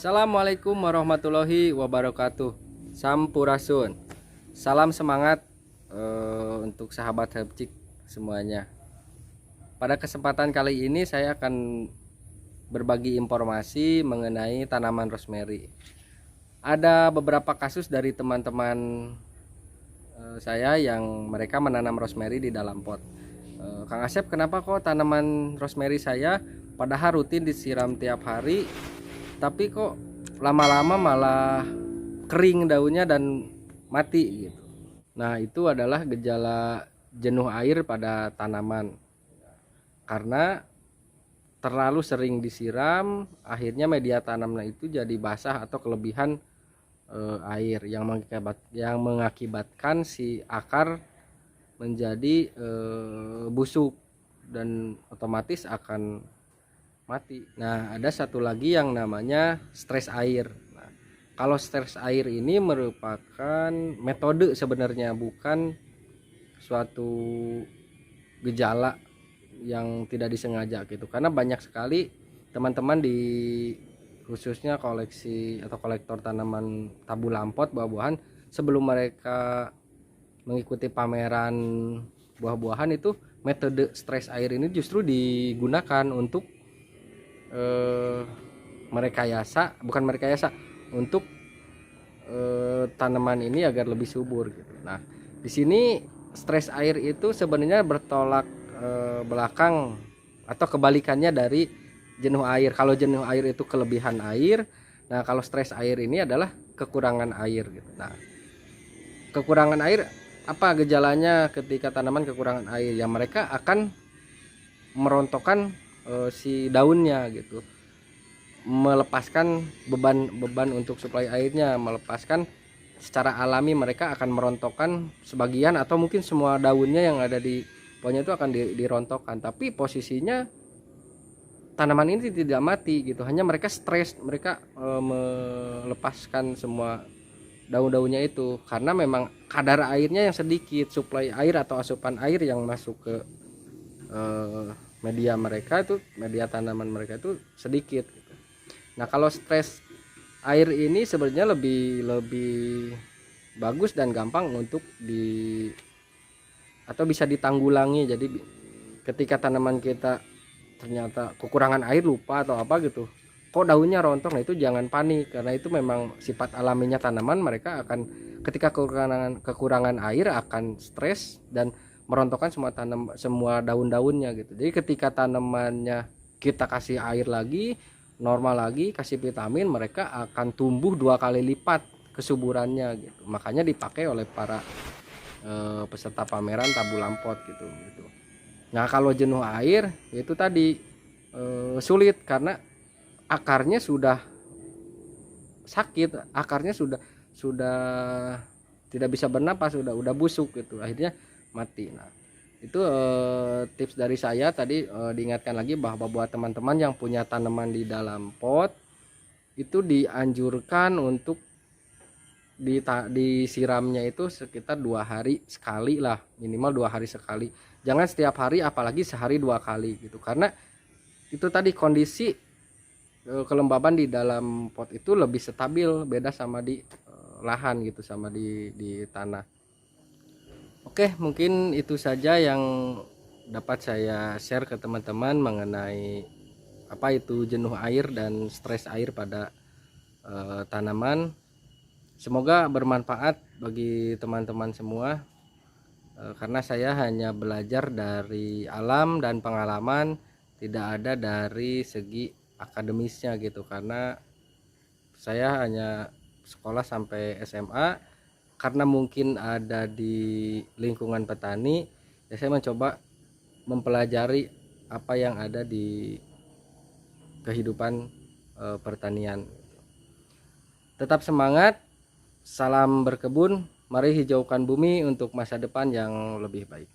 Assalamualaikum warahmatullahi wabarakatuh. Sampurasun. Salam semangat untuk sahabat Hepcik semuanya. Pada kesempatan kali ini saya akan berbagi informasi mengenai tanaman rosemary. Ada beberapa kasus dari teman-teman saya yang mereka menanam rosemary di dalam pot. Kang Asep, kenapa kok tanaman rosemary saya padahal rutin disiram tiap hari, tapi kok lama-lama malah kering daunnya dan mati gitu. Nah, itu adalah gejala jenuh air pada tanaman. Karena terlalu sering disiram, akhirnya media tanamnya itu jadi basah atau kelebihan air yang mengakibatkan si akar menjadi busuk dan otomatis akan mati. Nah, ada satu lagi yang namanya stres air. Nah, kalau stres air ini merupakan metode sebenarnya, bukan suatu gejala yang tidak disengaja gitu. Karena banyak sekali teman-teman di khususnya koleksi atau kolektor tanaman tabu lampot buah-buahan, sebelum mereka mengikuti pameran buah-buahan itu metode stres air ini justru digunakan untuk bukan merekayasa untuk tanaman ini agar lebih subur gitu. Nah, di sini stres air itu sebenarnya bertolak belakang atau kebalikannya dari jenuh air. Kalau jenuh air itu kelebihan air, nah kalau stres air ini adalah kekurangan air gitu. Nah, kekurangan air apa gejalanya ketika tanaman kekurangan air? Ya mereka akan merontokkan si daunnya gitu, melepaskan beban untuk suplai airnya, melepaskan secara alami. Mereka akan merontokkan sebagian atau mungkin semua daunnya yang ada di pohonnya itu akan dirontokkan, tapi posisinya tanaman ini tidak mati gitu, hanya mereka stres, mereka melepaskan semua daun-daunnya itu karena memang kadar airnya yang sedikit, suplai air atau asupan air yang masuk ke media mereka itu, media tanaman mereka itu sedikit gitu. Nah, kalau stres air ini sebenarnya lebih bagus dan gampang untuk atau bisa ditanggulangi. Jadi ketika tanaman kita ternyata kekurangan air, lupa atau apa gitu, kok daunnya rontok, nah itu jangan panik, karena itu memang sifat alaminya tanaman. Mereka akan ketika kekurangan air akan stres dan merontokkan semua daun-daunnya gitu. Jadi ketika tanamannya kita kasih air lagi, normal lagi, kasih vitamin, mereka akan tumbuh 2 kali lipat kesuburannya gitu. Makanya dipakai oleh para peserta pameran tabu lampot gitu. Nah, kalau jenuh air itu tadi sulit karena akarnya sudah sakit, akarnya sudah tidak bisa bernapas, udah busuk gitu, akhirnya mati. Nah, itu tips dari saya tadi. Diingatkan lagi bahwa buat teman-teman yang punya tanaman di dalam pot itu dianjurkan untuk disiramnya itu sekitar 2 hari sekali lah, minimal 2 hari sekali, jangan setiap hari, apalagi sehari 2 kali gitu. Karena itu tadi kondisi kelembaban di dalam pot itu lebih stabil, beda sama di lahan gitu, sama di tanah. Oke, mungkin itu saja yang dapat saya share ke teman-teman mengenai apa itu jenuh air dan stres air pada tanaman. Semoga bermanfaat bagi teman-teman semua, karena saya hanya belajar dari alam dan pengalaman, tidak ada dari segi akademisnya gitu. Karena saya hanya sekolah sampai SMA, karena mungkin ada di lingkungan petani, ya saya mencoba mempelajari apa yang ada di kehidupan pertanian. Tetap semangat, salam berkebun, mari hijaukan bumi untuk masa depan yang lebih baik.